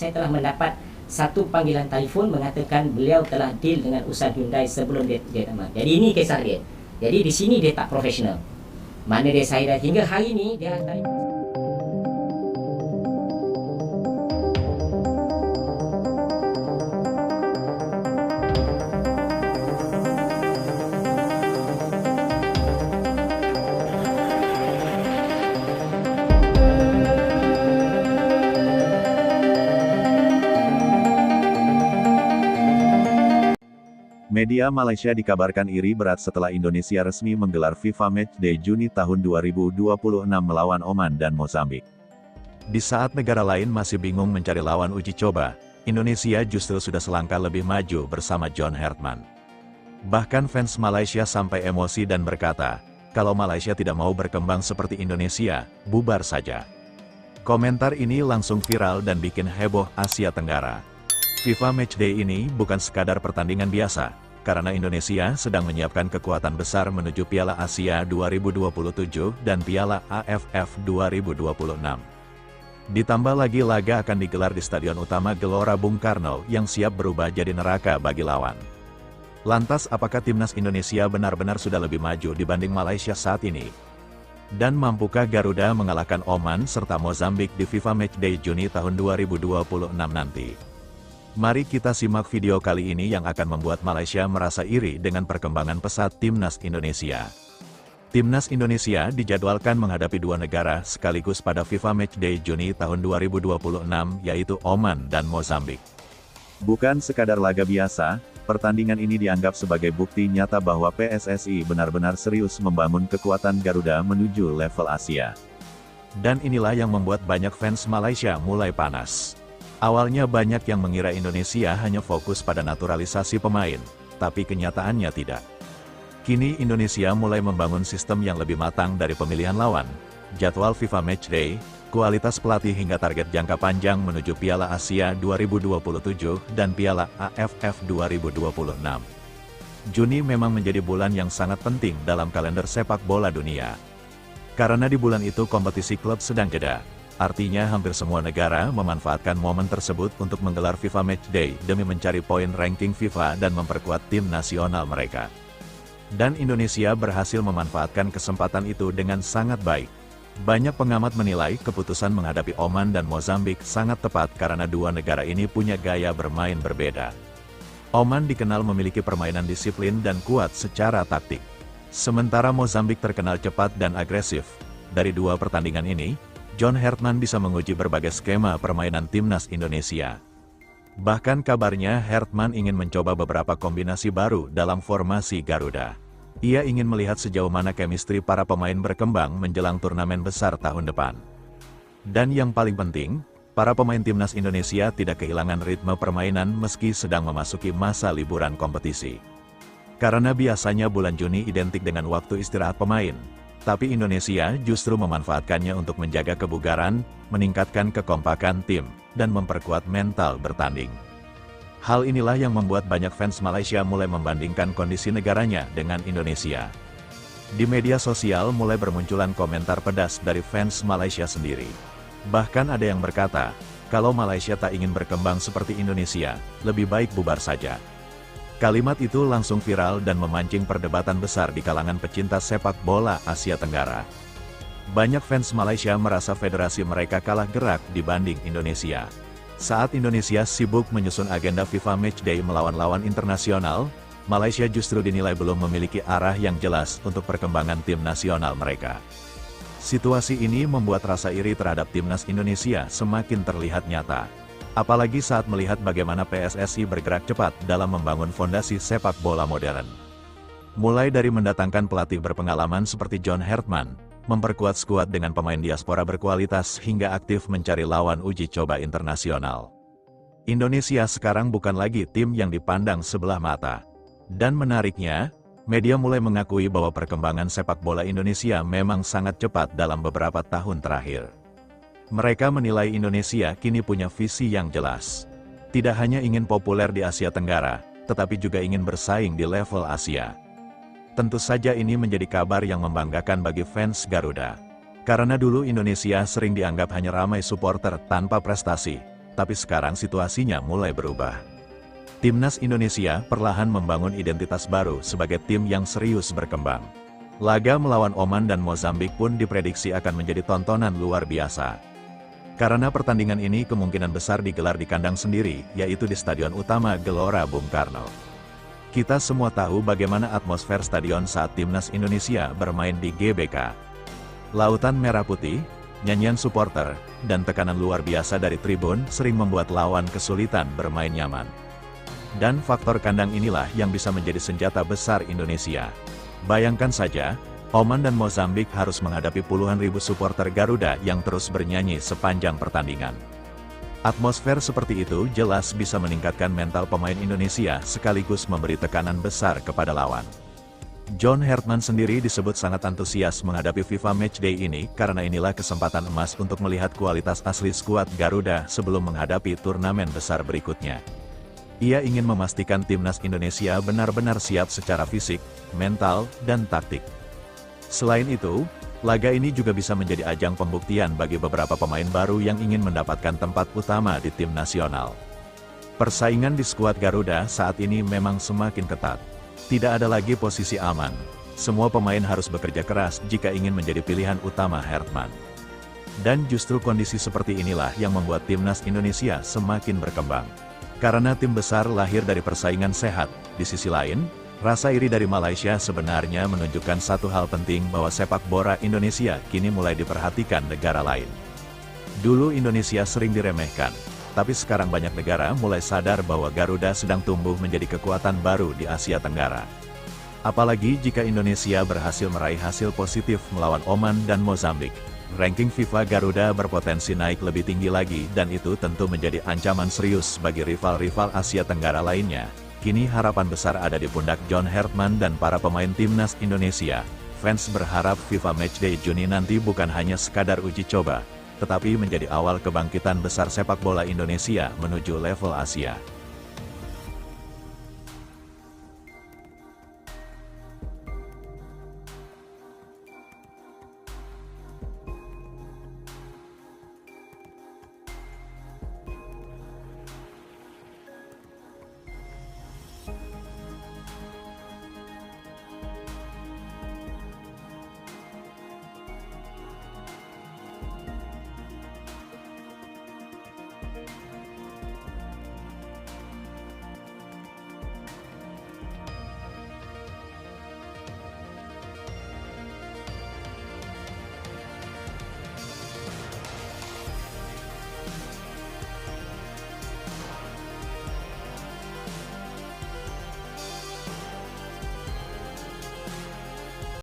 saya telah mendapat satu panggilan telefon mengatakan beliau telah deal dengan usaha Hyundai sebelum dia tamat. Jadi ini kisah dia. Jadi di sini dia tak profesional. Mana dia saya dah hingga hari ini dia hantar. Media Malaysia dikabarkan iri berat setelah Indonesia resmi menggelar FIFA Matchday Juni tahun 2026 melawan Oman dan Mozambik. Di saat negara lain masih bingung mencari lawan uji coba, Indonesia justru sudah selangkah lebih maju bersama John Hartman. Bahkan fans Malaysia sampai emosi dan berkata, kalau Malaysia tidak mau berkembang seperti Indonesia, bubar saja. Komentar ini langsung viral dan bikin heboh Asia Tenggara. FIFA Matchday ini bukan sekadar pertandingan biasa, karena Indonesia sedang menyiapkan kekuatan besar menuju Piala Asia 2027 dan Piala AFF 2026. Ditambah lagi laga akan digelar di Stadion Utama Gelora Bung Karno yang siap berubah jadi neraka bagi lawan. Lantas apakah timnas Indonesia benar-benar sudah lebih maju dibanding Malaysia saat ini? Dan mampukah Garuda mengalahkan Oman serta Mozambik di FIFA Matchday Juni tahun 2026 nanti? Mari kita simak video kali ini yang akan membuat Malaysia merasa iri dengan perkembangan pesat Timnas Indonesia. Timnas Indonesia dijadwalkan menghadapi dua negara sekaligus pada FIFA Matchday Juni tahun 2026 yaitu Oman dan Mozambik. Bukan sekadar laga biasa, pertandingan ini dianggap sebagai bukti nyata bahwa PSSI benar-benar serius membangun kekuatan Garuda menuju level Asia. Dan inilah yang membuat banyak fans Malaysia mulai panas. Awalnya banyak yang mengira Indonesia hanya fokus pada naturalisasi pemain, tapi kenyataannya tidak. Kini Indonesia mulai membangun sistem yang lebih matang dari pemilihan lawan, jadwal FIFA Matchday, kualitas pelatih hingga target jangka panjang menuju Piala Asia 2027 dan Piala AFF 2026. Juni memang menjadi bulan yang sangat penting dalam kalender sepak bola dunia. Karena di bulan itu kompetisi klub sedang jeda. Artinya hampir semua negara memanfaatkan momen tersebut untuk menggelar FIFA Matchday demi mencari poin ranking FIFA dan memperkuat tim nasional mereka. Dan Indonesia berhasil memanfaatkan kesempatan itu dengan sangat baik. Banyak pengamat menilai keputusan menghadapi Oman dan Mozambik sangat tepat karena dua negara ini punya gaya bermain berbeda. Oman dikenal memiliki permainan disiplin dan kuat secara taktik. Sementara Mozambik terkenal cepat dan agresif. Dari dua pertandingan ini, John Hartman bisa menguji berbagai skema permainan timnas Indonesia. Bahkan kabarnya Hartman ingin mencoba beberapa kombinasi baru dalam formasi Garuda. Ia ingin melihat sejauh mana chemistry para pemain berkembang menjelang turnamen besar tahun depan. Dan yang paling penting, para pemain timnas Indonesia tidak kehilangan ritme permainan meski sedang memasuki masa liburan kompetisi. Karena biasanya bulan Juni identik dengan waktu istirahat pemain. Tapi Indonesia justru memanfaatkannya untuk menjaga kebugaran, meningkatkan kekompakan tim, dan memperkuat mental bertanding. Hal inilah yang membuat banyak fans Malaysia mulai membandingkan kondisi negaranya dengan Indonesia. Di media sosial mulai bermunculan komentar pedas dari fans Malaysia sendiri. Bahkan ada yang berkata, kalau Malaysia tak ingin berkembang seperti Indonesia, lebih baik bubar saja. Kalimat itu langsung viral dan memancing perdebatan besar di kalangan pecinta sepak bola Asia Tenggara. Banyak fans Malaysia merasa federasi mereka kalah gerak dibanding Indonesia. Saat Indonesia sibuk menyusun agenda FIFA Matchday melawan lawan internasional, Malaysia justru dinilai belum memiliki arah yang jelas untuk perkembangan tim nasional mereka. Situasi ini membuat rasa iri terhadap timnas Indonesia semakin terlihat nyata. Apalagi saat melihat bagaimana PSSI bergerak cepat dalam membangun fondasi sepak bola modern. Mulai dari mendatangkan pelatih berpengalaman seperti John Hartman, memperkuat skuad dengan pemain diaspora berkualitas hingga aktif mencari lawan uji coba internasional. Indonesia sekarang bukan lagi tim yang dipandang sebelah mata. Dan menariknya, media mulai mengakui bahwa perkembangan sepak bola Indonesia memang sangat cepat dalam beberapa tahun terakhir. Mereka menilai Indonesia kini punya visi yang jelas. Tidak hanya ingin populer di Asia Tenggara, tetapi juga ingin bersaing di level Asia. Tentu saja ini menjadi kabar yang membanggakan bagi fans Garuda. Karena dulu Indonesia sering dianggap hanya ramai supporter tanpa prestasi. tapi sekarang situasinya mulai berubah. Timnas Indonesia perlahan membangun identitas baru sebagai tim yang serius berkembang. Laga melawan Oman dan Mozambik pun diprediksi akan menjadi tontonan luar biasa. Karena pertandingan ini kemungkinan besar digelar di kandang sendiri, yaitu di Stadion Utama Gelora Bung Karno. Kita semua tahu bagaimana atmosfer stadion saat Timnas Indonesia bermain di GBK. Lautan merah putih, nyanyian supporter, dan tekanan luar biasa dari tribun sering membuat lawan kesulitan bermain nyaman. Dan faktor kandang inilah yang bisa menjadi senjata besar Indonesia. Bayangkan saja, Oman dan Mozambik harus menghadapi puluhan ribu supporter Garuda yang terus bernyanyi sepanjang pertandingan. Atmosfer seperti itu jelas bisa meningkatkan mental pemain Indonesia sekaligus memberi tekanan besar kepada lawan. John Hartman sendiri disebut sangat antusias menghadapi FIFA Matchday ini karena inilah kesempatan emas untuk melihat kualitas asli skuad Garuda sebelum menghadapi turnamen besar berikutnya. Ia ingin memastikan timnas Indonesia benar-benar siap secara fisik, mental, dan taktik. Selain itu, laga ini juga bisa menjadi ajang pembuktian bagi beberapa pemain baru yang ingin mendapatkan tempat utama di tim nasional. Persaingan di skuad Garuda saat ini memang semakin ketat. Tidak ada lagi posisi aman. Semua pemain harus bekerja keras jika ingin menjadi pilihan utama Hartman. Dan justru kondisi seperti inilah yang membuat timnas Indonesia semakin berkembang. Karena tim besar lahir dari persaingan sehat, di sisi lain, rasa iri dari Malaysia sebenarnya menunjukkan satu hal penting bahwa sepak bola Indonesia kini mulai diperhatikan negara lain. Dulu Indonesia sering diremehkan, tapi sekarang banyak negara mulai sadar bahwa Garuda sedang tumbuh menjadi kekuatan baru di Asia Tenggara. Apalagi jika Indonesia berhasil meraih hasil positif melawan Oman dan Mozambik. Ranking FIFA Garuda berpotensi naik lebih tinggi lagi dan itu tentu menjadi ancaman serius bagi rival-rival Asia Tenggara lainnya. Kini harapan besar ada di pundak John Hartman dan para pemain timnas Indonesia. Fans berharap FIFA Matchday Juni nanti bukan hanya sekadar uji coba, tetapi menjadi awal kebangkitan besar sepak bola Indonesia menuju level Asia.